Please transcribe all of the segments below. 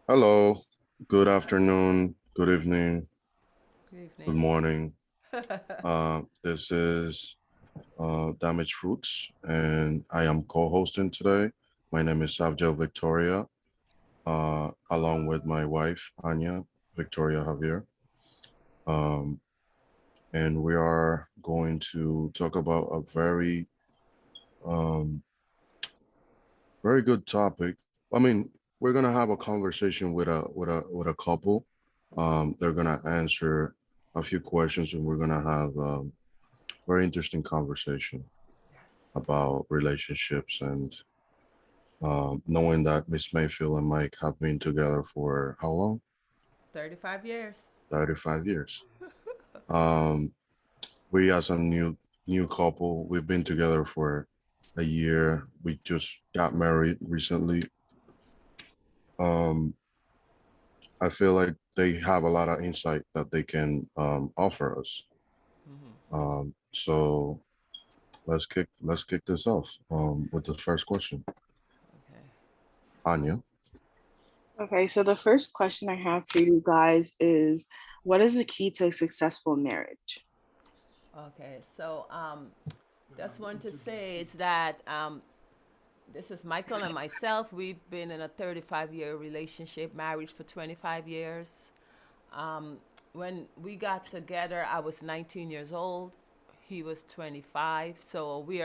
Hello, good afternoon, good evening, Good good evening. morning. This is Damaged Fruits, and I am co-hosting today. My name is Savjel Victoria, along with my wife Anya Victoria Javier. Um, and we are going to talk about a um, very good topic. I mean, we're gonna have a conversation with a couple. They're gonna answer a few questions, and we're gonna have very interesting conversation Yes. about relationships and knowing that Miss Mayfield and Mike have been together for how long? 35 years. 35 years. Um, we as a new couple, we've been together for a year. We just got married recently. Um, I feel like they have a lot of insight that they can offer us. So let's kick this off with the first question. Okay. Anya. Okay, so the first question I have for you guys is what is the key to a successful marriage? Okay. So, just want to Introduce say me. is that this is Michael and myself. We've been in a 35-year relationship, married for 25 years. Um, when we got together, I was 19 years old. He was 25. So we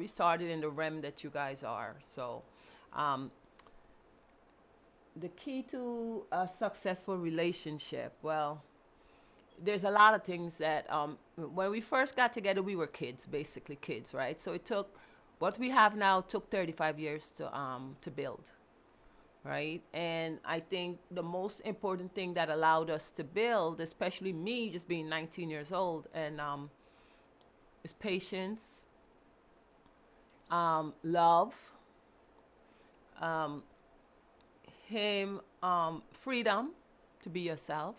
started in the realm that you guys are. So, um, the key to a successful relationship, well, there's a lot of things that when we first got together we were kids, basically kids, right? So it took what we have now took 35 years to build, right? And I think the most important thing that allowed us to build, especially me just being 19 years old, and is patience, love, um, him, freedom to be yourself,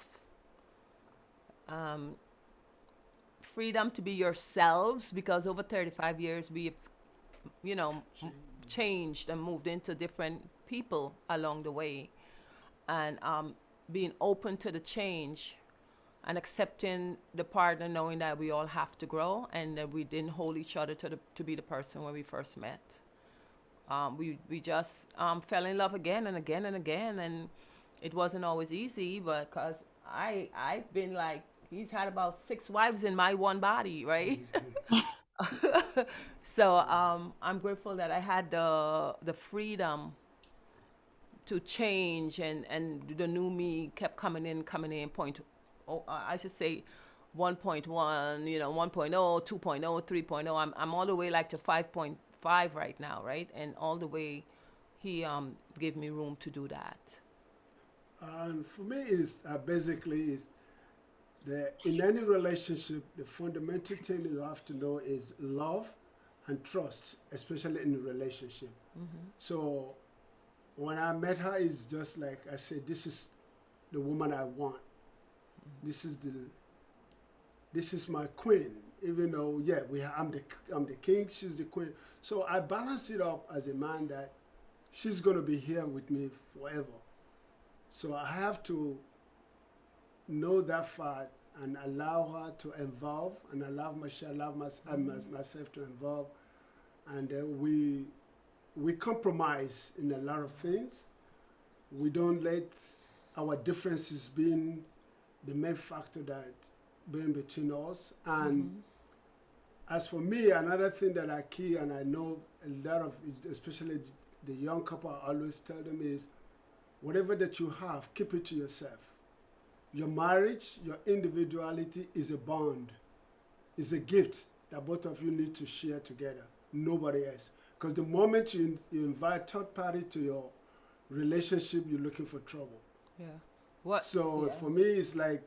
um, freedom to be yourselves, because over 35 years we've, you know, Change. changed and moved into different people along the way, and being open to the change and accepting the partner, knowing that we all have to grow and that we didn't hold each other to be the person when we first met. We just fell in love again and again and again, and it wasn't always easy, but because I've been like, he's had about 6 wives in my one body, right? So I'm grateful that I had the freedom to change, and the new me kept coming in. I should say 1.1, 1.0, 2.0, 3.0. I'm all the way like to 5.5 right now, right? And all the way, he gave me room to do that. And for me, is basically is the in any relationship, the fundamental thing you have to know is love and trust, especially in a relationship. So when I met her, it's just like I said, this is the woman I want. This is the this is my queen. Even though yeah, I'm the king, she's the queen. So I balance it up as a man that she's gonna be here with me forever. So I have to know that fact and allow her to evolve and myself to evolve. And we compromise in a lot of things. We don't let our differences being the main factor that being between us. And as for me, another thing that I key and I know a lot of, especially the young couple, I always tell them is whatever that you have, keep it to yourself. Your marriage, your individuality is a bond, is a gift that both of you need to share together. Nobody else. Because the moment you invite third party to your relationship, you're looking for trouble. Yeah. What? So Yeah. for me, it's like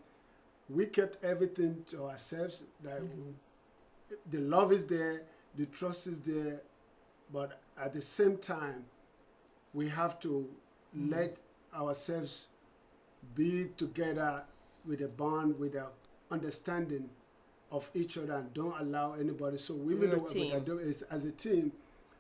we kept everything to ourselves. That the love is there, the trust is there, but at the same time, we have to let ourselves be together with a bond, with a understanding of each other, and don't allow anybody. So even We're a though we are team. doing it as a team,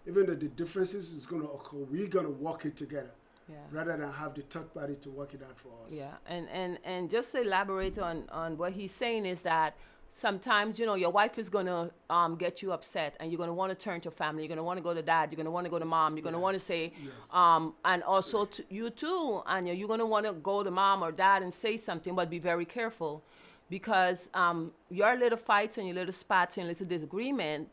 even though the differences is going to occur, we're going to work it together. Yeah. rather than have the third party to work it out for us. Yeah, and just to elaborate on what he's saying is that sometimes your wife is gonna get you upset, and you're gonna want to turn to family. You're gonna want to go to dad. You're gonna want to go to mom. You're gonna want to Yes, say, yes. and also to you too, Anya. You're gonna want to go to mom or dad and say something, but be very careful, because your little fights and your little spats and little disagreement,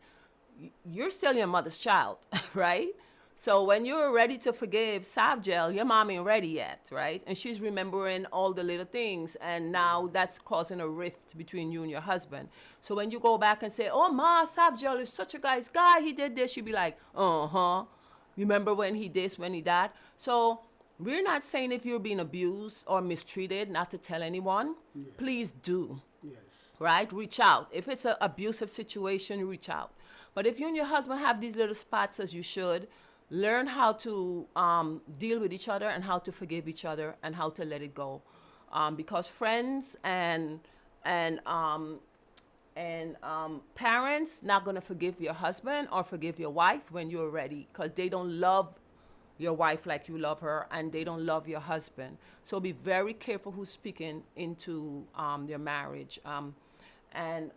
you're still your mother's child, right? So when you're ready to forgive Savgel, your mom ain't ready yet, right? And she's remembering all the little things, and now that's causing a rift between you and your husband. So when you go back and say, "Oh, Ma, Savgel is such a nice guy. He did this," she'd be like, "Uh-huh. Remember when he this, when he that?" So we're not saying if you're being abused or mistreated, not to tell anyone. Yes. Please do, Yes. right? Reach out. If it's an abusive situation, reach out. But if you and your husband have these little spots, as you should, learn how to deal with each other and how to forgive each other and how to let it go, because friends and parents not gonna forgive your husband or forgive your wife when you're ready, because they don't love your wife like you love her, and they don't love your husband. So be very careful who's speaking into your marriage. And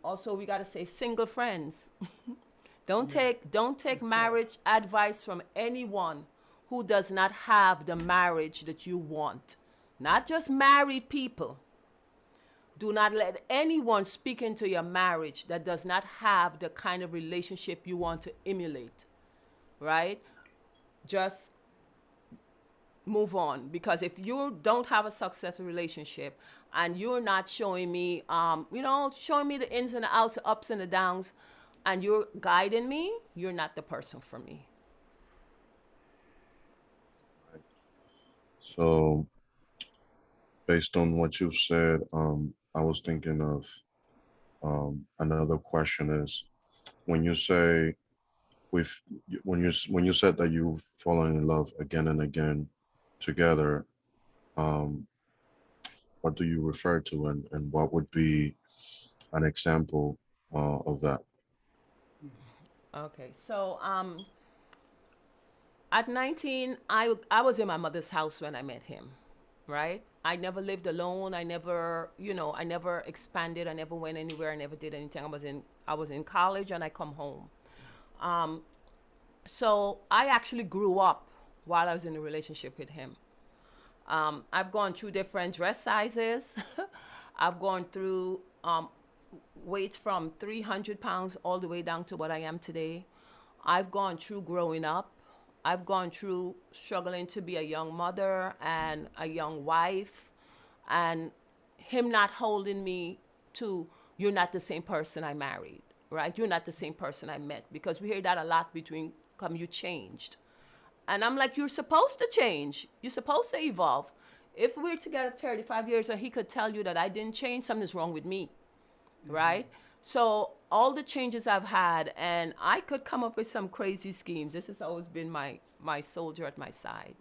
also, we gotta say, single friends. Don't take marriage advice from anyone who does not have the marriage that you want. Not just married people. Do not let anyone speak into your marriage that does not have the kind of relationship you want to emulate. Right? Just move on, because if you don't have a successful relationship and you're not showing me showing me the ins and the outs, the ups and the downs, and you're guiding me, you're not the person for me. So, based on what you've said, I was thinking of another question is when you say with when you said that you've fallen in love again and again together, um, what do you refer to, and what would be an example of that? Okay, so at 19, I was in my mother's house when I met him, right? I never lived alone. I never expanded. I never went anywhere. I never did anything. I was in college, and I come home. Um, so I actually grew up while I was in a relationship with him. I've gone through different dress sizes. I've gone through weight from 300 pounds all the way down to what I am today. I've gone through growing up. I've gone through struggling to be a young mother and a young wife, and him not holding me to, "You're not the same person I married," right? "You're not the same person I met," because we hear that a lot between, "Come, you changed." And I'm like, "You're supposed to change. You're supposed to evolve." If we're together 35 years and he could tell you that I didn't change, something's wrong with me, right? So all the changes I've had, and I could come up with some crazy schemes. This has always been my soldier at my side,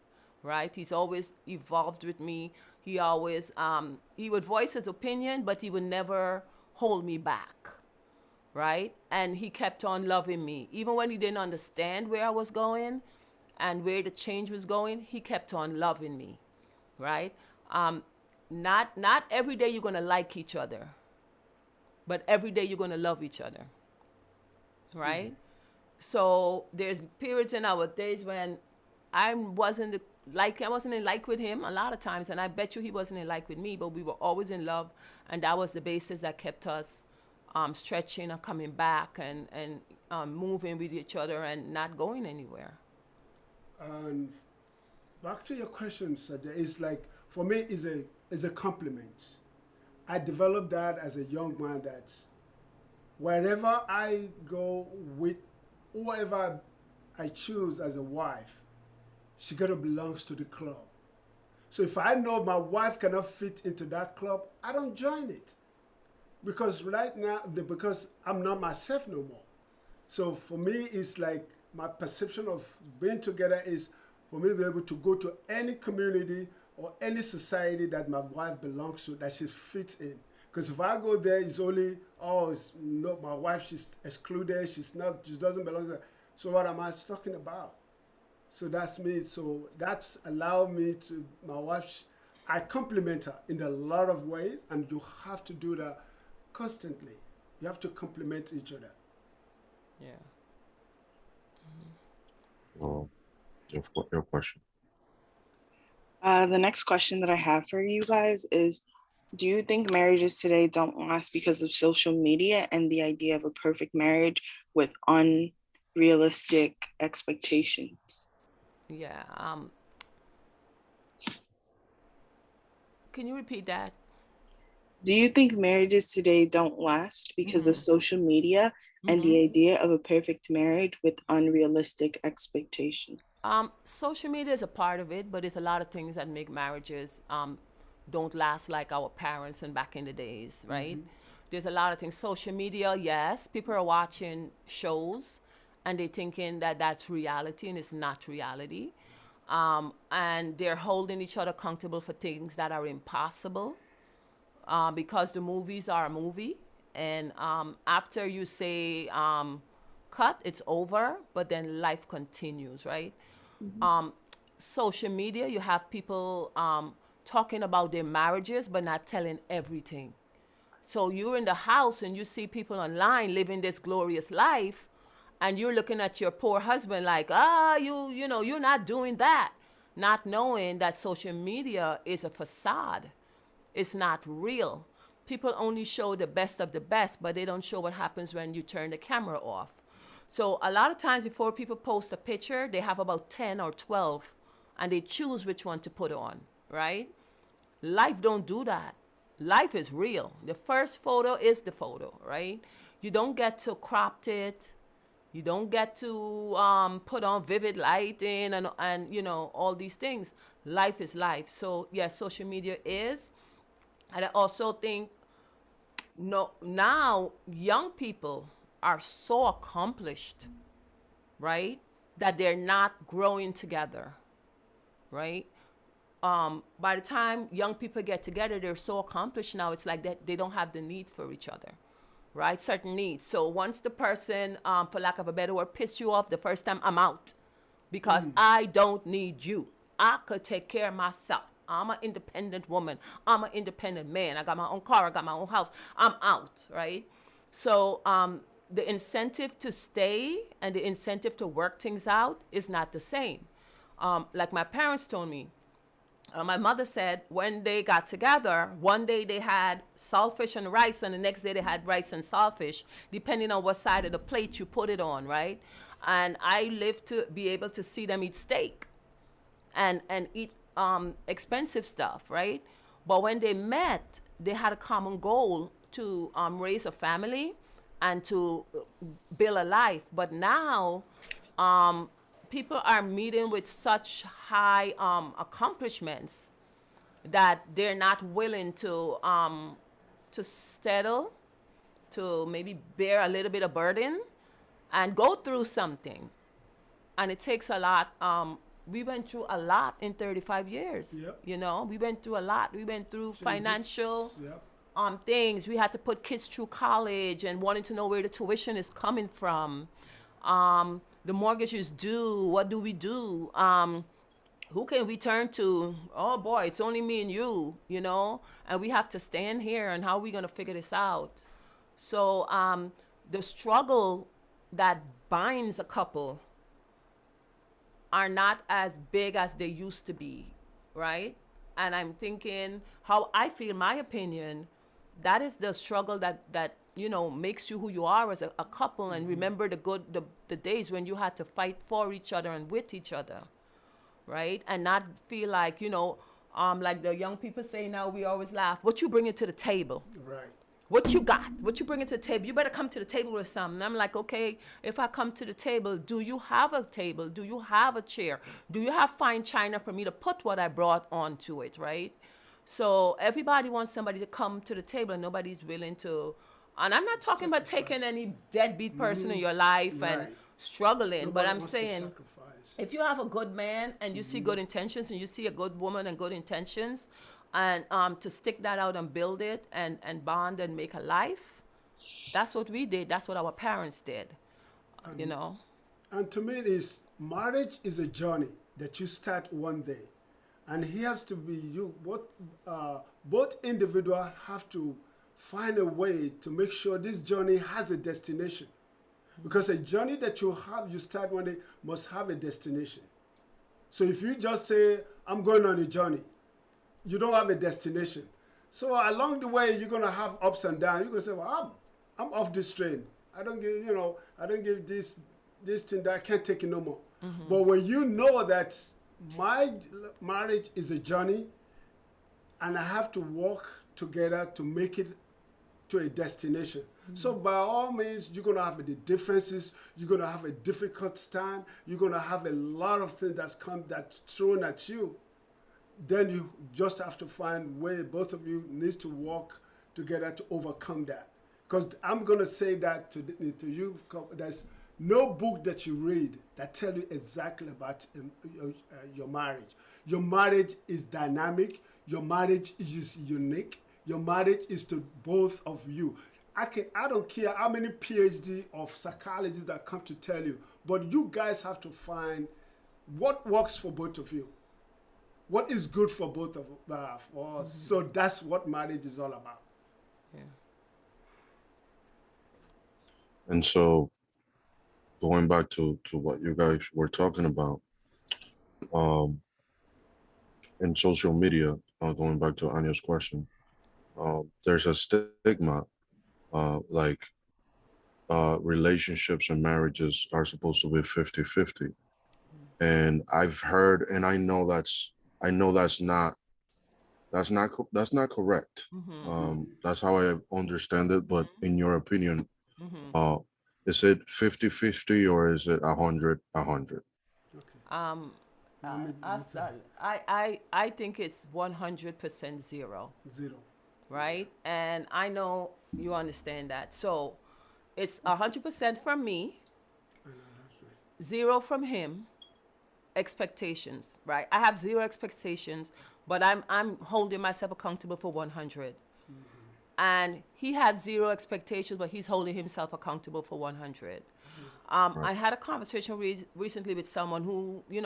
right? He's always evolved with me. He always he would voice his opinion, but he would never hold me back, right? And he kept on loving me, even when he didn't understand where I was going and where the change was going. He kept on loving me, right? Not every day you're gonna like each other, but every day you're gonna love each other, right? So there's periods in our days when I wasn't in like with him a lot of times, and I bet you he wasn't in like with me, but we were always in love, and that was the basis that kept us stretching and coming back and moving with each other and not going anywhere. And back to your question, Sadia, it's like for me is a compliment. I developed that as a young man that wherever I go with whoever I choose as a wife, she gotta belongs to the club. So if I know my wife cannot fit into that club, I don't join it. Because right now, because I'm not myself no more. So for me, it's like my perception of being together is for me to be able to go to any community or any society that my wife belongs to, that she fits in. Because if I go there, it's only, oh, it's not my wife, she's excluded, she doesn't belong there. So what am I talking about? So that's me. So that's allowed me to, my wife, I compliment her in a lot of ways, and you have to do that constantly. You have to compliment each other. Yeah. Well, your question. The next question that I have for you guys is, do you think marriages today don't last because of social media and the idea of a perfect marriage with unrealistic expectations? Yeah. Can you repeat that? Do you think marriages today don't last because of Mm-hmm. social media and Mm-hmm. the idea of a perfect marriage with unrealistic expectations? Social media is a part of it, but there's a lot of things that make marriages don't last like our parents and back in the days, right? There's a lot of things. Social media, yes, people are watching shows and they're thinking that that's reality and it's not reality. And they're holding each other accountable for things that are impossible because the movies are a movie. And after you say cut, it's over, but then life continues, right? um, Social media, you have people talking about their marriages, but not telling everything. So you're in the house and you see people online living this glorious life, and you're looking at your poor husband like, you know, you're not doing that, not knowing that social media is a facade. It's not real. People only show the best of the best, but they don't show what happens when you turn the camera off. So a lot of times before people post a picture, they have about 10 or 12 and they choose which one to put on, right? Life don't do that. Life is real. The first photo is the photo, right? You don't get to crop it. You don't get to put on vivid lighting and you know all these things. Life is life. So yes, social media is, and I also think no now young people are so accomplished, right? That they're not growing together, right? By the time young people get together, they're so accomplished now. It's like that they don't have the need for each other, right? Certain needs. So once the person, for lack of a better word, pissed you off the first time, I'm out because I don't need you. I could take care of myself. I'm an independent woman. I'm an independent man. I got my own car. I got my own house. I'm out, right? So the incentive to stay and the incentive to work things out is not the same. Like my parents told me, my mother said when they got together, one day they had saltfish and rice, and the next day they had rice and saltfish, depending on what side of the plate you put it on, right? And I lived to be able to see them eat steak and eat expensive stuff, right? But when they met, they had a common goal to raise a family and to build a life. But now, people are meeting with such high accomplishments that they're not willing to settle, to maybe bear a little bit of burden and go through something. And it takes a lot. We went through a lot in 35 years. Yep. You know, we went through a lot. We went through financial Yep. things. We had to put kids through college and wanting to know where the tuition is coming from. The mortgage is due. What do we do? Who can we turn to? Oh boy, it's only me and you know, and we have to stand here. And how are we going to figure this out? So the struggle that binds a couple are not as big as they used to be, right? And I'm thinking how I feel, my opinion, that is the struggle that you know makes you who you are as a couple. And remember the days when you had to fight for each other and with each other, right? And not feel like, you know, like the young people say now, we always laugh, what you bringing to the table? Right. What you got? What you bringing to the table? You better come to the table with something. I'm like, okay, if I come to the table, do you have a table? Do you have a chair? Do you have fine china for me to put what I brought onto it, right? So everybody wants somebody to come to the table, and nobody's willing to. And I'm not talking about taking any deadbeat person in your life and Right. struggling, but Nobody I'm wants to saying, sacrifice. if you have a good man and you see good intentions, and you see a good woman and good intentions, and to stick that out and build it and bond and make a life, that's what we did. That's what our parents did, you know. And to me, is marriage is a journey that you start one day, and he has to be you. Both individuals have to find a way to make sure this journey has a destination, because a journey that you start one day must have a destination. So if you just say, I'm going on a journey, you don't have a destination. So along the way, you're gonna have ups and downs. You're gonna say, well, I'm off this train. I don't give this thing that I can't take it no more. But when you know that my marriage is a journey, and I have to work together to make it to a destination. So by all means, you're gonna have the differences. You're gonna have a difficult time. You're gonna have a lot of things that's thrown at you. Then you just have to find way both of you needs to work together to overcome that. Because I'm gonna say that to you, there's no book that you read that tell you exactly about your marriage. Your marriage is dynamic. Your marriage is unique. Your marriage is to both of you. I don't care how many PhD of psychologists that come to tell you, but you guys have to find what works for both of you. What is good for both of for us. So that's what marriage is all about. Yeah. And so, going back to what you guys were talking about, um, in social media, going back to Anya's question, there's a stigma, like relationships and marriages are supposed to be 50-50. And I've heard, and that's not correct. That's how I understand it. But in your opinion, is it 50-50 or is it 100-100? Um, I think it's 100% zero, Zero. right? And I know you understand that. So it's 100% from me, I know that's right. zero from him. Expectations, right? I have zero expectations, but I'm holding myself accountable for 100. And he has zero expectations, but he's holding himself accountable for 100. I had a conversation recently with someone who, we're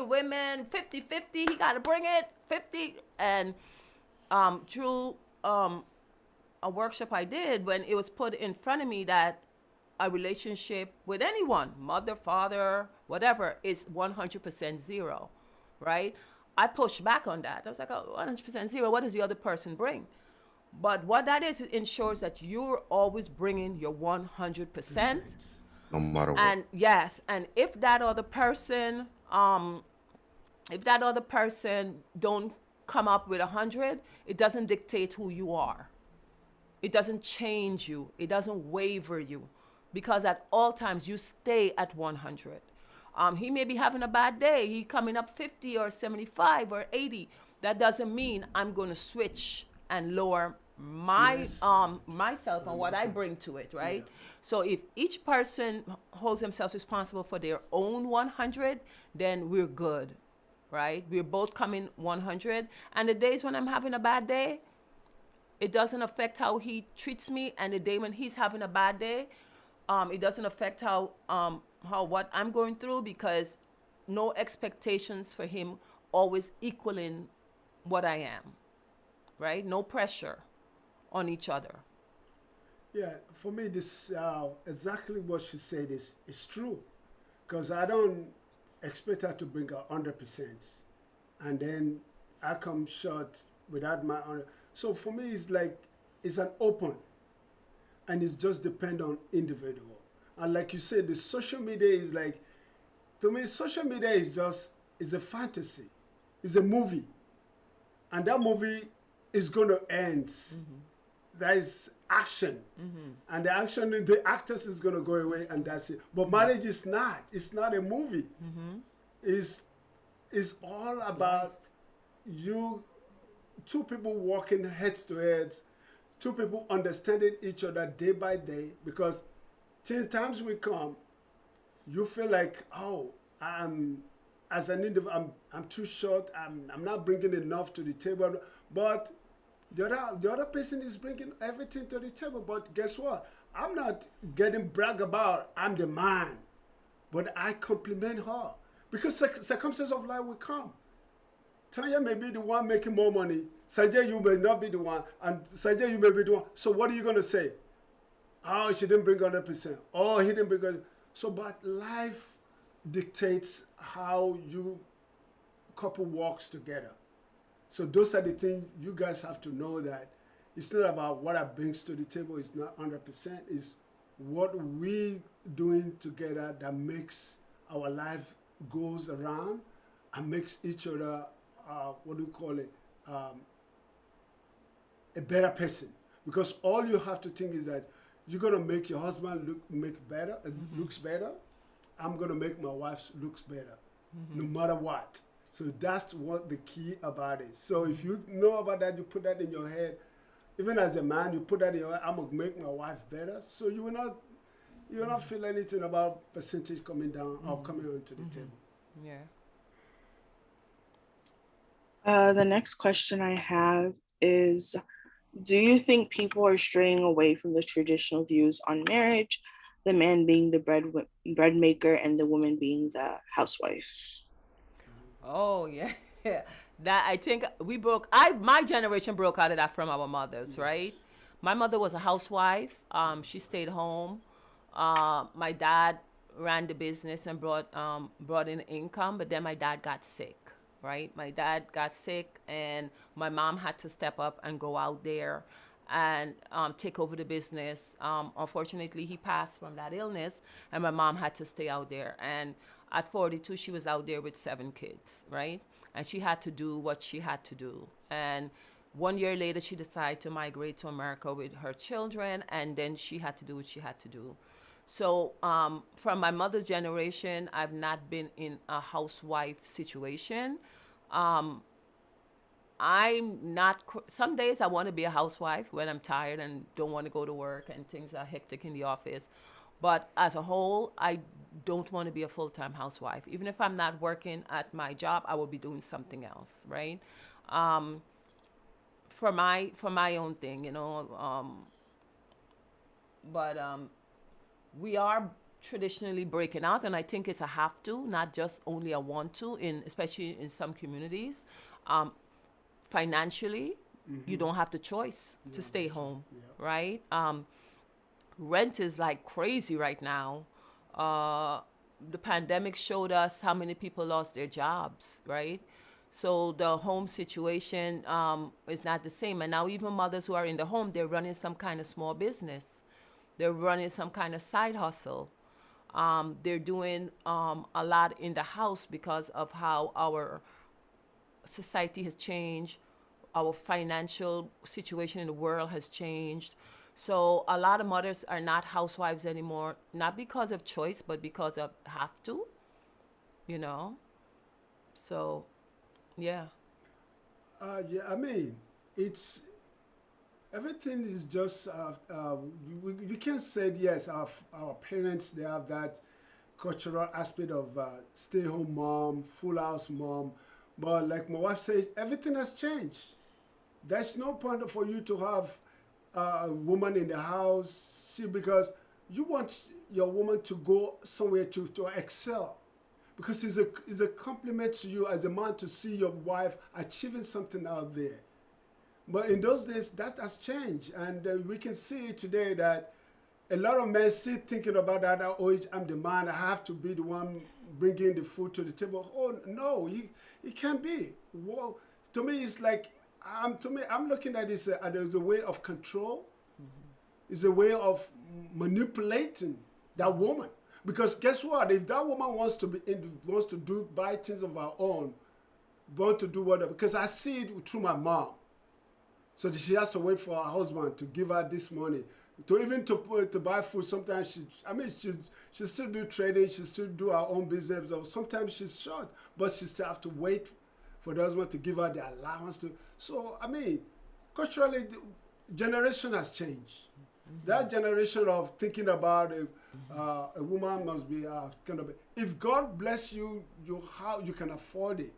women, 50-50, he got to bring it, 50. And through a workshop I did, when it was put in front of me that a relationship with anyone, mother, father, whatever, is 100% zero, right? I pushed back on that. I was like, oh, 100% zero, what does the other person bring? But what that is, it ensures that you're always bringing your 100%. No matter what. And yes, and if that other person don't come up with 100, it doesn't dictate who you are. It doesn't change you. It doesn't waver you, because at all times you stay at 100. He may be having a bad day. He coming up 50 or 75 or 80. That doesn't mean I'm going to switch and lower myself and what I bring to it, right? Yeah. So if each person holds themselves responsible for their own 100, then we're good, right? We're both coming 100. And the days when I'm having a bad day, it doesn't affect how he treats me. And the day when he's having a bad day, it doesn't affect how what I'm going through, because no expectations for him always equaling what I am, right? No pressure on each other. Yeah, for me, this exactly what she said is true, because I don't expect her to bring 100%, and then I come short without my 100. So for me, it's like it's an open, and it's just depend on individual. And like you said, the social media is like, to me, social media is a fantasy, it's a movie, and that movie is going to end. There is action, and the actors is going to go away, and that's it. But marriage is not. It's not a movie. It's all about you, two people walking heads to heads, two people understanding each other day by day. Because times will come, you feel like, oh, as an individual, I'm too short. I'm not bringing enough to the table, but the other person is bringing everything to the table. But guess what? I'm not getting brag about I'm the man. but I compliment her because circumstances of life will come. Tanya may be the one making more money. Sanjay, you may not be the one, and Sanjay, you may be the one. So what are you gonna say? Oh, she didn't bring 100%. Oh, he didn't bring 100%. So, but life dictates how you couple works together. So those are the things you guys have to know, that it's not about what I brings to the table. It's not 100%. It's what we doing together that makes our life goes around and makes each other, what do you call it, a better person. Because all you have to think is that you're gonna make your husband looks better. I'm gonna make my wife looks better, no matter what. So that's what the key about it. So if you know about that, you put that in your head. Even as a man, you put that in your head. I'm gonna make my wife better. So you will not feel anything about percentage coming down or coming onto the table. Yeah. The next question I have is, do you think people are straying away from the traditional views on marriage, the man being the bread maker and the woman being the housewife? Oh yeah. That I think my generation broke out of that from our mothers, right? My mother was a housewife. She stayed home. My dad ran the business and brought in income, but then my dad got sick, right? My dad got sick, and my mom had to step up and go out there and take over the business. Unfortunately, he passed from that illness, and my mom had to stay out there. And at 42, she was out there with 7 kids, right? And she had to do what she had to do. And 1 year later, she decided to migrate to America with her children, and then she had to do what she had to do. So from my mother's generation, I've not been in a housewife situation. I'm not, some days I want to be a housewife when I'm tired and don't want to go to work and things are hectic in the office. But as a whole, I don't want to be a full-time housewife. Even if I'm not working at my job, I will be doing something else, right? For my own thing, you know. But we are traditionally breaking out, and I think it's a have to, not just only a want to, especially in some communities. Financially, you don't have the choice to stay home, right? Rent is like crazy right now. The pandemic showed us how many people lost their jobs, right? So the home situation is not the same. And now even mothers who are in the home, they're running some kind of small business. They're running some kind of side hustle. They're doing a lot in the house because of how our society has changed. Our financial situation in the world has changed. So a lot of mothers are not housewives anymore, not because of choice, but because of have to, you know. So, yeah. Yeah, I mean, it's everything is just we can say yes. Our parents, they have that cultural aspect of stay-home mom, full house mom, but like my wife says, everything has changed. There's no point for you to have a woman in the house, because you want your woman to go somewhere to excel, because it's a compliment to you as a man to see your wife achieving something out there. But in those days, that has changed, and we can see today that a lot of men still thinking about that. Oh, I'm the man. I have to be the one bringing the food to the table. Oh no, it can't be. Well, to me, it's like I'm looking at this as a way of control. It's a way of manipulating that woman. Because guess what? If that woman wants to buy things of her own, want to do whatever. Because I see it through my mom. So she has to wait for her husband to give her this money. To buy food. Sometimes she still do trading, she still do her own business. Or sometimes she's short, but she still have to wait for the husband to give her the allowance to. So I mean, culturally, the generation has changed. That generation of thinking about a woman must be kind of. If God bless you, you can afford it,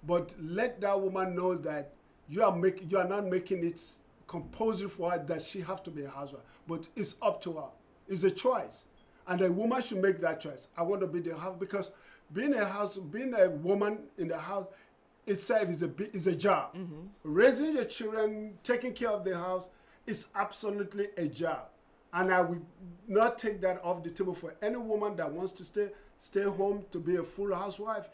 but let that woman know that you are not making it compulsory for her that she have to be a housewife, but it's up to her. It's a choice. And a woman should make that choice. I want to be the house, because being a woman in the house itself is a job. Raising your children, taking care of the house is absolutely a job. And I will not take that off the table for any woman that wants to stay home to be a full housewife.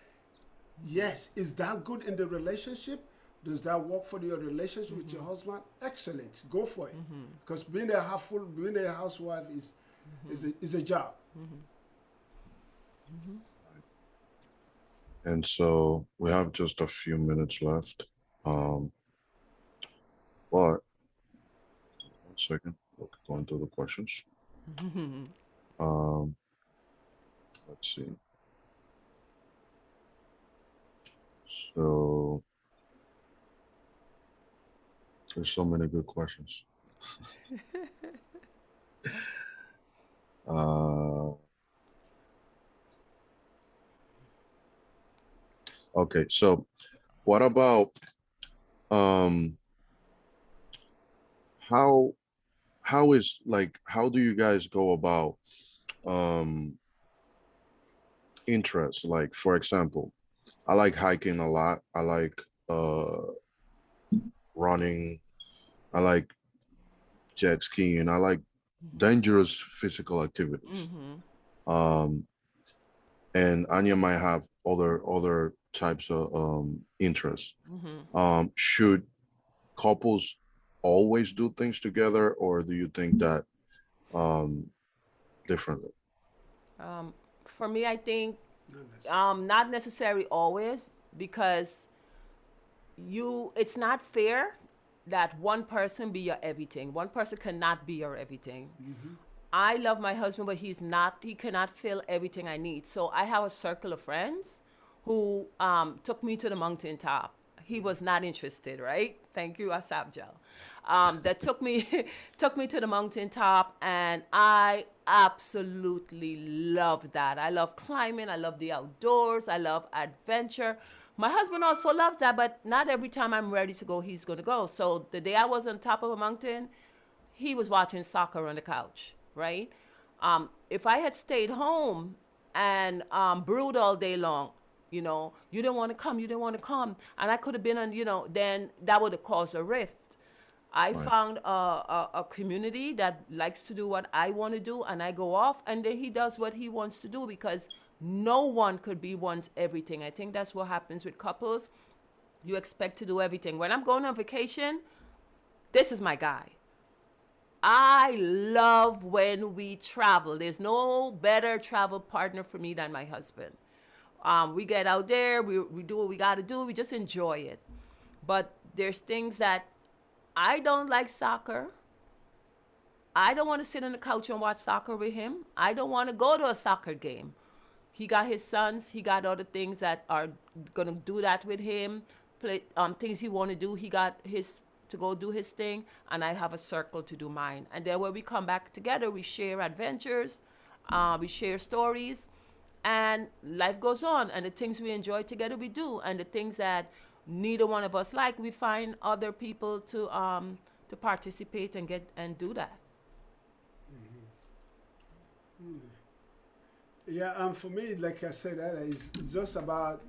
Yes, is that good in the relationship? Does that work for your relationship with your husband? Excellent, go for it. Because being a housewife is a job. And so we have just a few minutes left. But 1 second, going through the questions. Let's see. So there's so many good questions. Okay, so what about how do you guys go about interests? Like, for example, I like hiking a lot. I like running. I like jet skiing. I like dangerous physical activities. And Anya might have other types of interests. Should couples always do things together, or do you think that differently? For me, I think not necessarily always, because it's not fair that one person be your everything. One person cannot be your everything. I love my husband, but he cannot fill everything I need. So I have a circle of friends who took me to the mountaintop. He was not interested, right? Thank you, Asabjel. That took me took me to the mountaintop, and I absolutely love that. I love climbing. I love the outdoors. I love adventure. My husband also loves that, but not every time I'm ready to go, he's going to go. So the day I was on top of a mountain, he was watching soccer on the couch, right? If I had stayed home and brewed all day long, you didn't want to come, you didn't want to come, and I could have been on, then that would have caused a rift. I Right. found a community that likes to do what I want to do, and I go off, and then he does what he wants to do, because no one could be one's everything. I think that's what happens with couples. You expect to do everything. When I'm going on vacation, this is my guy. I love when we travel. There's no better travel partner for me than my husband. We get out there, we do what we got to do, we just enjoy it. But there's things that I don't like soccer. I don't want to sit on the couch and watch soccer with him. I don't want to go to a soccer game. He got his sons. He got other things that are gonna do that with him. Play things he want to do. He got his to go do his thing, and I have a circle to do mine. And then when we come back together, we share adventures, we share stories, and life goes on. And the things we enjoy together, we do. And the things that neither one of us like, we find other people to participate and get and do that. Yeah, for me, like I said, that is just about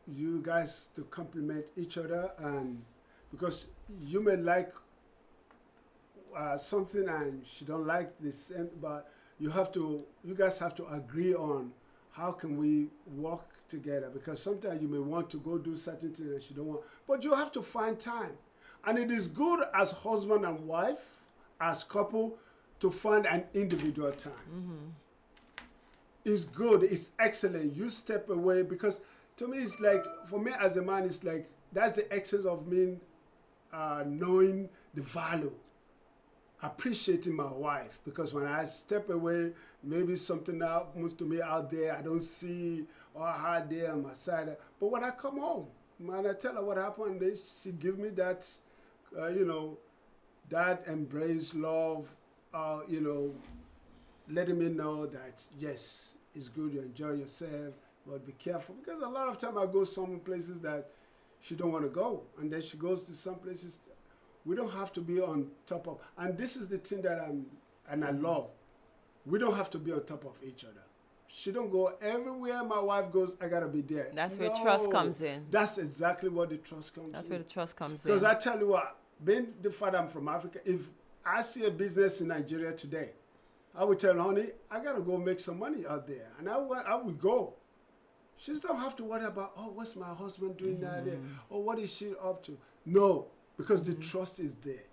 you guys to complement each other, and because you may like something and she don't like the same, but you guys have to agree on how can we work together, because sometimes you may want to go do certain things and she don't want, but you have to find time. And it is good as husband and wife, as couple, to find an individual time. It's good, it's excellent. You step away, because to me it's like, for me as a man, it's like that's the essence of me knowing the value, appreciating my wife. Because when I step away, maybe something happens to me out there I don't see, or hard there on my side. But when I come home, when I tell her what happened, she give me that, that embrace, love, letting me know that yes, it's good, you enjoy yourself, but be careful, because a lot of time I go some places that she don't want to go, and then she goes to some places. We don't have to be on top of, and this is the thing that I love. we don't have to be on top of each other. She don't go everywhere my wife goes, I gotta be there. That's where trust comes in. That's exactly what the trust comes in. That's where the trust comes in. Because I tell you what, being the father, I'm from Africa, if I see a business in Nigeria today, I would tell her, honey, I gotta go make some money out there. And I would go. She don't have to worry about, oh, what's my husband doing out there? Or what is she up to? No, because the trust is there.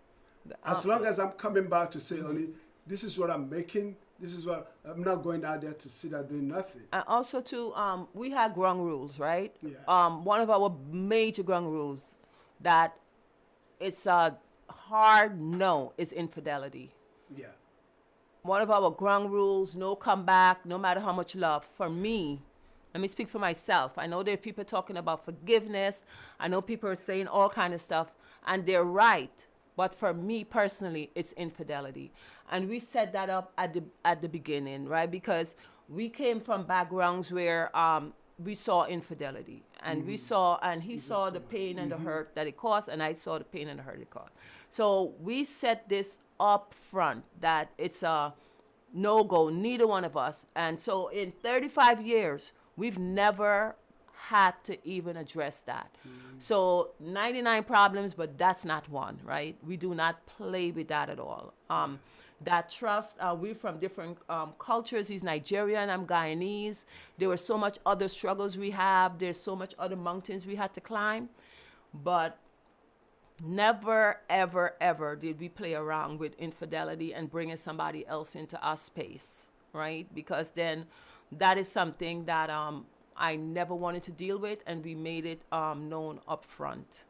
As long as I'm coming back to say, honey, this is what I'm making, this is what, I'm not going out there to sit there doing nothing. And also, too, we had ground rules, right? Yeah. One of our major ground rules that it's a hard no is infidelity. Yeah. One of our ground rules, no comeback, no matter how much love. For me, let me speak for myself. I know there are people talking about forgiveness. I know people are saying all kind of stuff, and they're right. But for me personally, it's infidelity. And we set that up at the beginning, right? Because we came from backgrounds where we saw infidelity. And he saw the pain and the hurt that it caused, and I saw the pain and the hurt it caused. So we set this up front that it's a no-go, neither one of us. And so in 35 years, we've never had to even address that. So 99 problems, but that's not one, right? We do not play with that at all. That trust, we're from different cultures. He's Nigerian, I'm Guyanese. There were so much other struggles we have. There's so much other mountains we had to climb. But never, ever, ever did we play around with infidelity and bringing somebody else into our space, right? Because then that is something that I never wanted to deal with, and we made it known up front.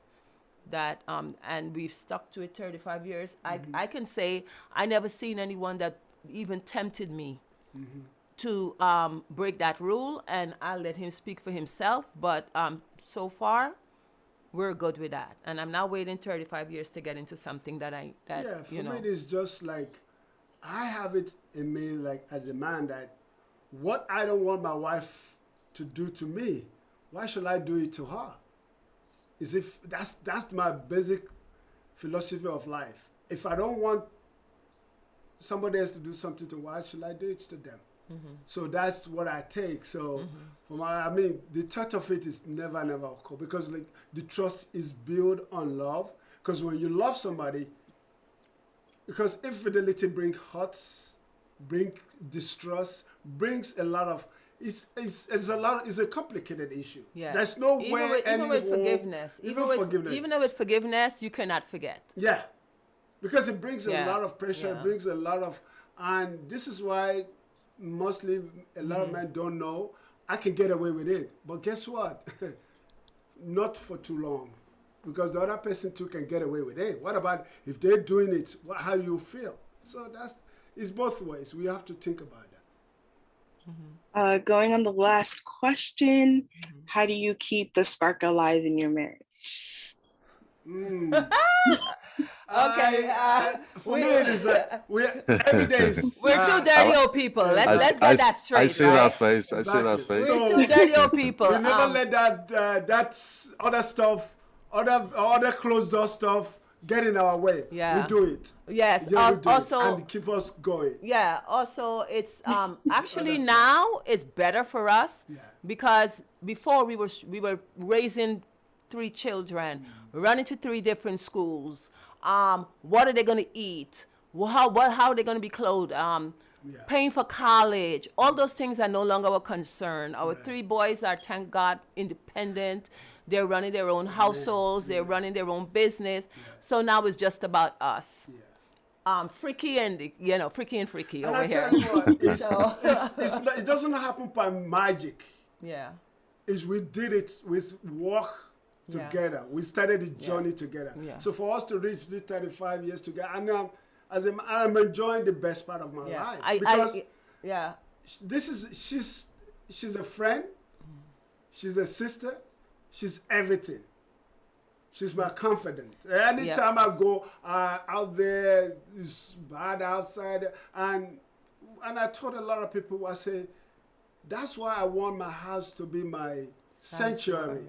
That and we've stuck to it 35 years. I can say I never seen anyone that even tempted me to break that rule, and I'll let him speak for himself. But so far, we're good with that, and I'm not waiting 35 years to get into something that for me it is just like I have it in me, like as a man, that what I don't want my wife to do to me, why should I do it to her? Is if that's my basic philosophy of life. If I don't want somebody else to do something to, why should I do it to them? So that's what I take. So the thought of it is never occur, because like the trust is built on love. Because when you love somebody, because infidelity brings hurts, brings distrust, brings a lot of. It's a complicated issue. Yeah. There's no even way even with forgiveness. Even with forgiveness, you cannot forget. Yeah, because it brings a lot of pressure. Yeah. It brings a lot of, and this is why mostly a lot of men don't know. I can get away with it, but guess what? Not for too long, because the other person too can get away with it. What about if they're doing it? How you feel? So it's both ways. We have to think about that. Going on the last question, how do you keep the spark alive in your marriage? Okay. For me, it is every day. We're two dirty old people. Let's get that straight. I see right? that face. I see that face. We're two dirty old people. We never let that other stuff, other closed door stuff get in our way. Yeah. We do it. Yes. Yeah, we do Also, it and keep us going. yeah. Also, it's actually now it's better for us because before we were raising 3 children, running to 3 different schools. What are they going to eat? How are they going to be clothed? Paying for college. All those things are no longer a concern. Our 3 boys are, thank God, independent. They're running their own households. They're running their own business. So now it's just about us. Freaky and freaky And over I here. tell you what, it doesn't happen by magic. Yeah. We did it. We work together. We started the journey together. Yeah. So for us to reach these 35 years together, and now I'm enjoying the best part of my life, because she's a friend, she's a sister, she's everything. She's my confidant. Anytime I go out there, it's bad outside, and I told a lot of people, I say, that's why I want my house to be my sanctuary.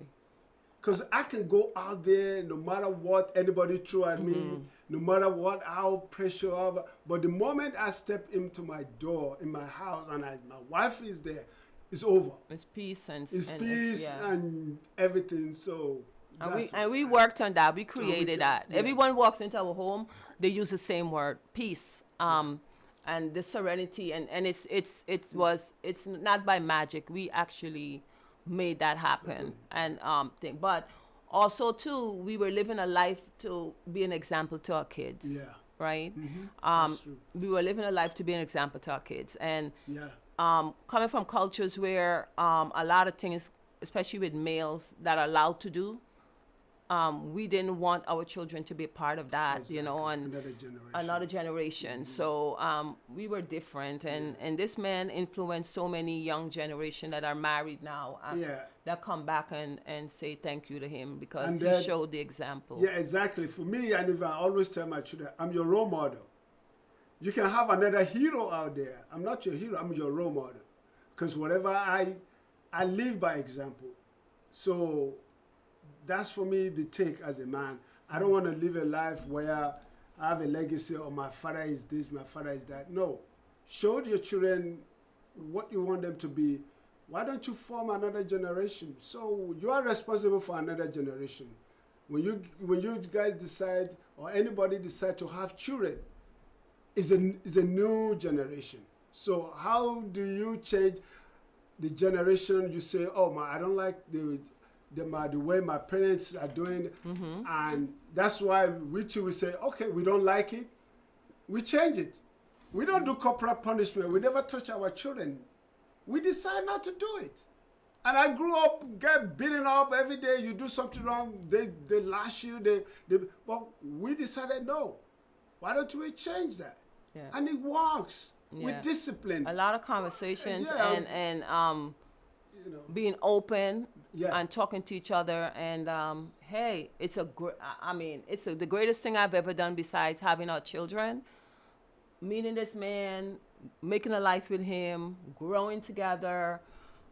Because I can go out there no matter what anybody threw at me, no matter what, how pressure of, but the moment I step into my door in my house and my wife is there, it's over. It's peace It's and peace yeah. and everything. So And we worked on that. We created that. yeah. Everyone walks into our home, they use the same word, peace. And the serenity and it's not by magic. We actually made that happen. And thing. But also too, we were living a life to be an example to our kids. Yeah. Right? That's true. We were living a life to be an example to our kids. And Yeah. coming from cultures where a lot of things, especially with males, that are allowed to do, we didn't want our children to be a part of that, Exactly. you know, and Another generation. So we were different, and this man influenced so many young generation that are married now, that come back and say thank you to him because And he that- showed the example. Yeah, exactly. For me, and if I always tell my children, I'm your role model. You can have another hero out there. I'm not your hero. I'm your role model. Because whatever I live by example. So that's for me the take as a man. I don't want to live a life where I have a legacy or my father is this, my father is that. No. Show your children what you want them to be. Why don't you form another generation? So you are responsible for another generation. When you guys decide or anybody decide to have children, is a new generation. So how do you change the generation? You say, oh I don't like the way my parents are doing, and that's why we say, okay, we don't like it, we change it. We don't do corporal punishment. We never touch our children. We decide not to do it. And I grew up, get beaten up every day. You do something wrong, they lash you. But we decided no. Why don't we change that? Yeah. And it works with discipline. A lot of conversations Yeah. and You know. being open Yeah. and talking to each other. And hey, it's the greatest thing I've ever done besides having our children. Meeting this man, making a life with him, growing together.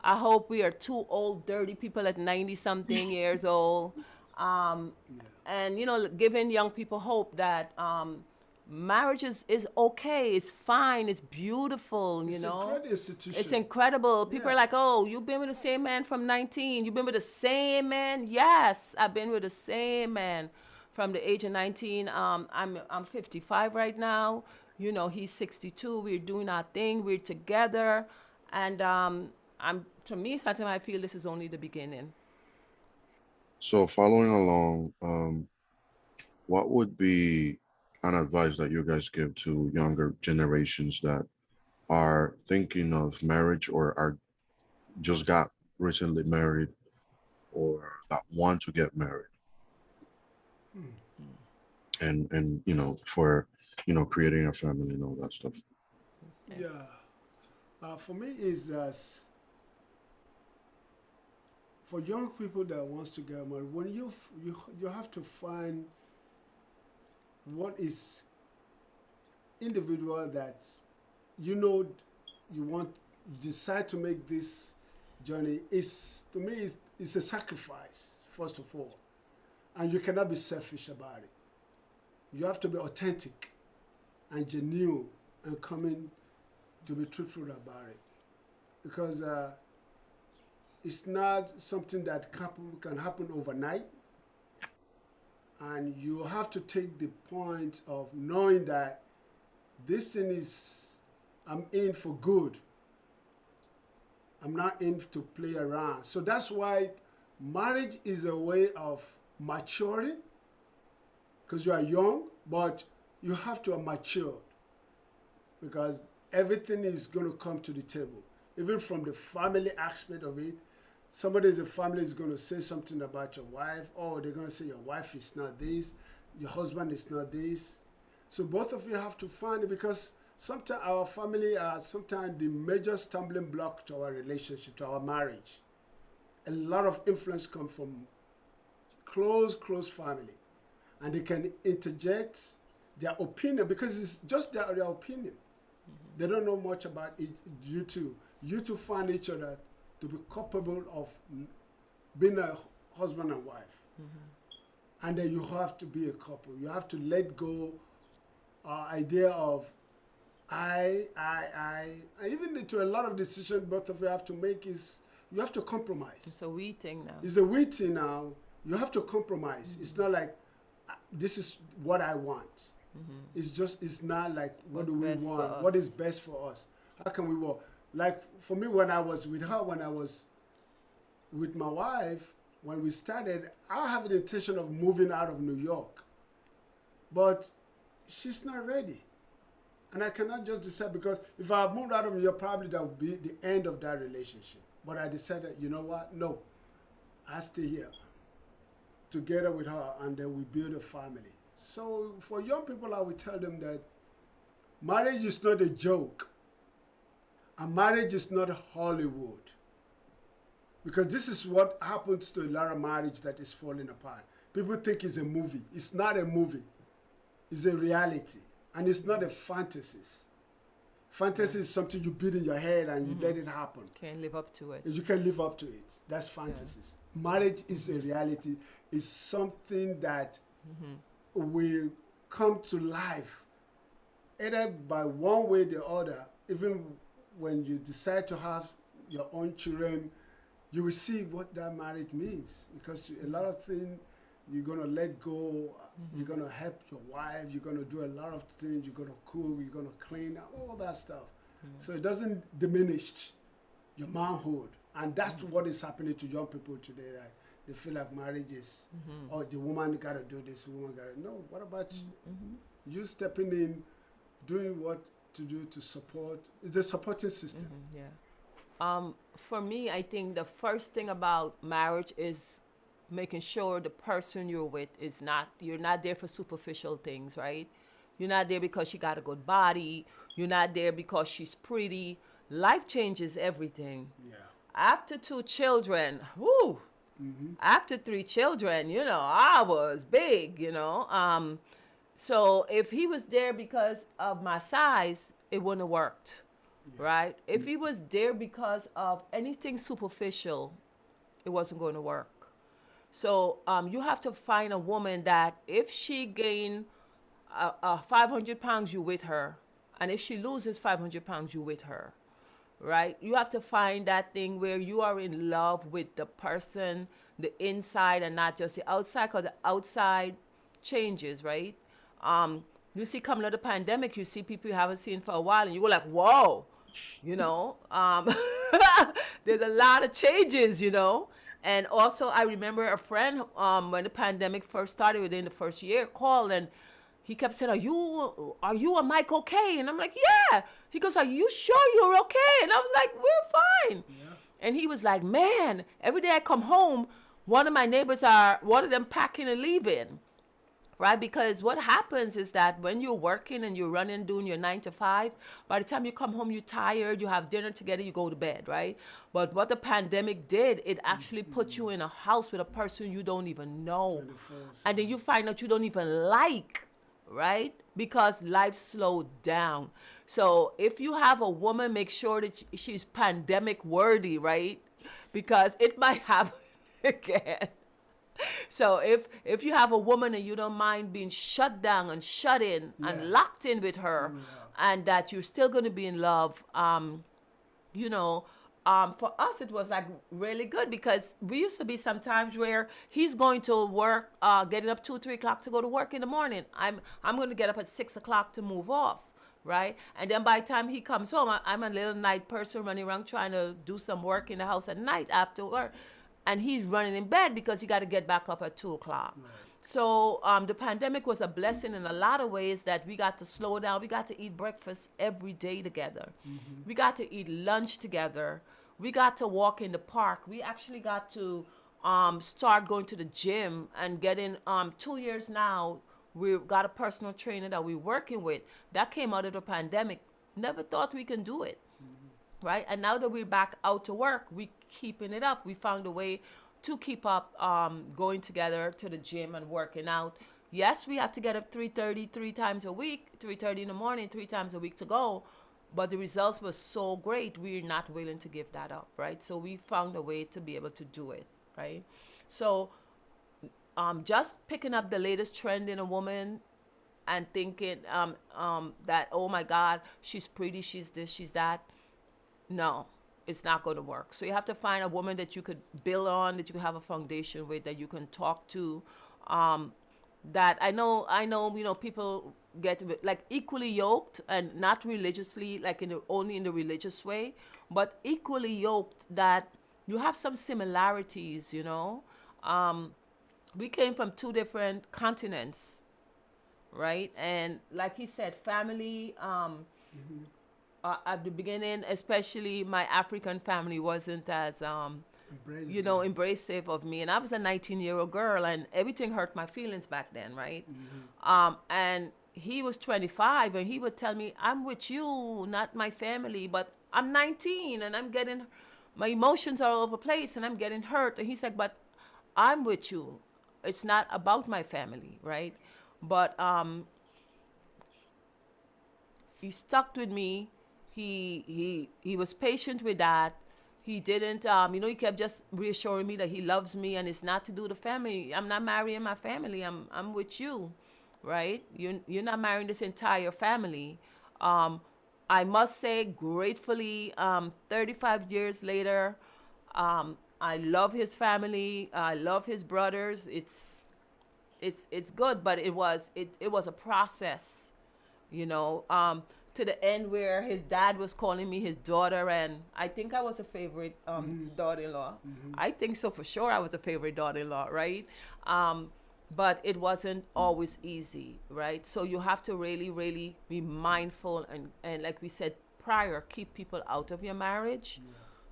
I hope we are two old, dirty people at 90-something years old. And, you know, giving young people hope that marriage is okay, it's fine, it's beautiful, you know. It's a great institution. It's incredible. People are like, oh, you've been with the same man from 19. You've been with the same man? Yes, I've been with the same man from the age of 19. I'm 55 right now. You know, he's 62. We're doing our thing. We're together. And to me, sometimes I feel this is only the beginning. So following along, what would be an advice that you guys give to younger generations that are thinking of marriage or are just got recently married or that want to get married? And you know, for creating a family and all that stuff. Yeah. For me is for young people that wants to get married, when you have to find what is individual that you know you decide to make this journey. Is to me is a sacrifice first of all, and you cannot be selfish about it. You have to be authentic and genuine and coming to be truthful about it, because it's not something that can happen overnight, and you have to take the point of knowing that this thing is, I'm in for good. I'm not in to play around. So that's why marriage is a way of maturing, because you are young, but you have to mature, because everything is going to come to the table, even from the family aspect of it. Somebody in the family is going to say something about your wife, or they're going to say your wife is not this, your husband is not this. So both of you have to find it, because sometimes our family are sometimes the major stumbling block to our relationship, to our marriage. A lot of influence comes from close family, and they can interject their opinion, because it's just their opinion. They don't know much about it. You two find each other to be capable of being a husband and wife. And then you have to be a couple. You have to let go idea of I. And even to a lot of decisions both of you have to make is you have to compromise. It's a we thing now. It's a we thing now. You have to compromise. It's not like this is what I want. It's not like what do we want? What is best for us? How can we work? Like for me, when I was with her, when I was with my wife, when we started, I have the intention of moving out of New York, but she's not ready. And I cannot just decide, because if I moved out of New York, probably that would be the end of that relationship. But I decided, you know what? No, I stay here together with her, and then we build a family. So for young people, I would tell them that marriage is not a joke, and marriage is not Hollywood. Because this is what happens to a lot of marriage that is falling apart. People think it's a movie. It's not a movie. It's a reality. And it's not a fantasy. Fantasy is something you build in your head and you let it happen. Can't live up to it. You can live up to it. That's fantasies. Marriage is a reality. It's something that will come to life, either by one way or the other. Even when you decide to have your own children, you will see what that marriage means, because a lot of things you're going to let go. You're going to help your wife. You're going to do a lot of things. You're going to cook. You're going to clean, all that stuff. So it doesn't diminish your manhood. And that's what is happening to young people today. That they feel like marriage is, oh, the woman got to do this, the woman got to. No, what about you stepping in, doing what to do to support? It's a supporting system. For me, I think the first thing about marriage is making sure the person you're with is not, you're not there for superficial things, right? You're not there because she got a good body. You're not there because she's pretty. Life changes everything. Yeah. After 2 children, whoo, after 3 children, you know, I was big, you know. So if he was there because of my size, it wouldn't have worked, right? If he was there because of anything superficial, it wasn't going to work. So you have to find a woman that if she gain 500 pounds, you with her. And if she loses 500 pounds, you with her, right? You have to find that thing where you are in love with the person, the inside and not just the outside, because the outside changes, right? You see coming out of the pandemic, you see people you haven't seen for a while and you go like, whoa, you know, there's a lot of changes, you know. And also, I remember a friend, when the pandemic first started, within the first year, called and he kept saying, are you and Mike okay? And I'm like, yeah. He goes, are you sure you're okay? And I was like, we're fine. Yeah. And he was like, man, every day I come home, one of my neighbors one of them packing and leaving. Right? Because what happens is that when you're working and you're running, doing your 9 to 5, by the time you come home, you're tired, you have dinner together, you go to bed, right? But what the pandemic did, it actually put you in a house with a person you don't even know. And then you find out you don't even like, right? Because life slowed down. So if you have a woman, make sure that she's pandemic worthy, right? Because it might happen again. So if you have a woman and you don't mind being shut down and shut in and locked in with her, and that you're still going to be in love, you know, for us it was like really good, because we used to be sometimes where he's going to work, getting up 2, 3 o'clock to go to work in the morning. I'm going to get up at 6 o'clock to move off, right? And then by the time he comes home, I'm a little night person running around trying to do some work in the house at night after work. And he's running in bed because he got to get back up at 2 o'clock. Right. So the pandemic was a blessing in a lot of ways, that we got to slow down. We got to eat breakfast every day together. We got to eat lunch together. We got to walk in the park. We actually got to start going to the gym and getting 2 years now. We've got a personal trainer that we're working with. That came out of the pandemic. Never thought we can do it. Right? And now that we're back out to work, we keeping it up. We found a way to keep up going together to the gym and working out. Yes, we have to get up 3:30 3 times a week, 3:30 in the morning, 3 times a week to go. But the results were so great, we're not willing to give that up, right? So we found a way to be able to do it, right? So just picking up the latest trend in a woman and thinking that, oh my God, she's pretty, she's this, she's that. No, it's not going to work. So you have to find a woman that you could build on, that you have a foundation with, that you can talk to. Um, that people get like equally yoked, and not religiously, like only in the religious way, but equally yoked, that you have some similarities. Um, we came from two different continents, right? And like he said, family. At the beginning, especially my African family wasn't as Embrace embracive of me. And I was a 19-year-old girl, and everything hurt my feelings back then, right? And he was 25, and he would tell me, I'm with you, not my family, but I'm 19, and my emotions are all over the place, and I'm getting hurt. And he said, but I'm with you. It's not about my family, right? But he stuck with me. He was patient with that. He didn't, he kept just reassuring me that he loves me, and it's not to do the family. I'm not marrying my family. I'm with you, right? You're not marrying this entire family. Um, I must say, gratefully, 35 years later, I love his family. I love his brothers. It's good, but it was a process, you know, to the end where his dad was calling me his daughter, and I think I was a favorite daughter-in-law. I think so, for sure. I was a favorite daughter-in-law, right? But it wasn't always easy, right? So you have to really, really be mindful, and like we said prior, keep people out of your marriage,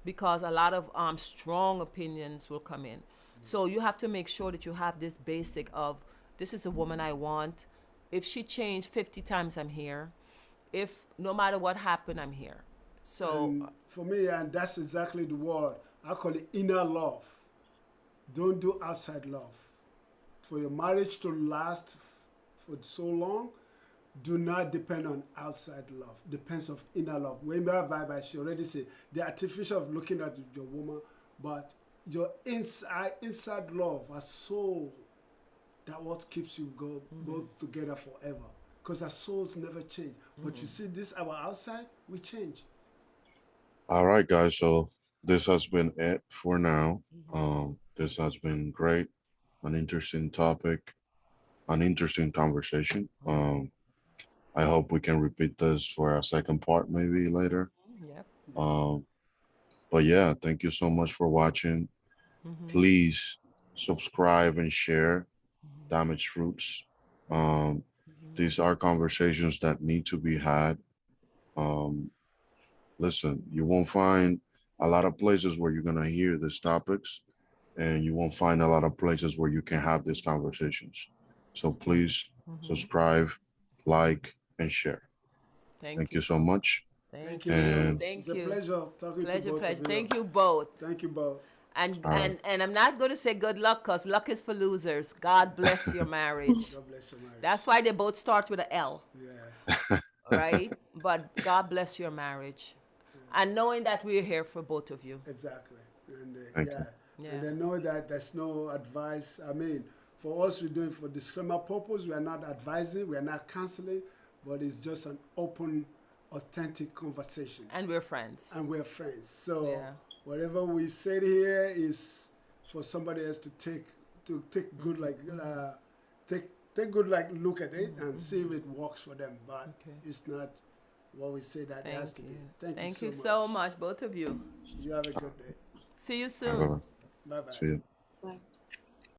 because a lot of strong opinions will come in. So you have to make sure that you have this basic of, this is a woman I want. If she changed 50 times, I'm here. If no matter what happened, I'm here. So And for me, and that's exactly the word, I call it inner love. Don't do outside love. For your marriage to last for so long, do not depend on outside love. Depends on inner love. When Bible, she already said the artificial of looking at your woman, but your inside love, a soul, that what keeps you both together forever. Because our souls never change. But you see, this our outside, we change. All right, guys. So this has been it for now. This has been great, an interesting topic, an interesting conversation. I hope we can repeat this for a second part maybe later. yep. Um, but yeah, thank you so much for watching. Please subscribe and share Damaged Fruits. Um, these are conversations that need to be had. Um, listen, you won't find a lot of places where you're gonna hear these topics, and you won't find a lot of places where you can have these conversations. So please subscribe, like, and share. Thank Thank you you. so much. Thank Thank you you. so And much. Thank It's a you. pleasure talking to Pleasure, both pleasure. of you. Thank you both. Thank you both. And all right. and I'm not going to say good luck, because luck is for losers. God bless your marriage. God bless your marriage. That's why they both start with a L, Yeah. right? But God bless your marriage. And knowing that we're here for both of you. Exactly. And Thank yeah. you. Yeah. And they know that there's no advice. I mean, for us, we do it for disclaimer purpose. We are not advising, we are not counseling, but it's just an open, authentic conversation. And we're friends. And we're friends. So Yeah. whatever we said here is for somebody else to take good take good look at it and see if it works for them. But Okay. it's not what we say that it has Thank to you. be. Thank you you so much, both of you. You have a good day. See you Bye soon. bye. Bye bye. See you. Bye.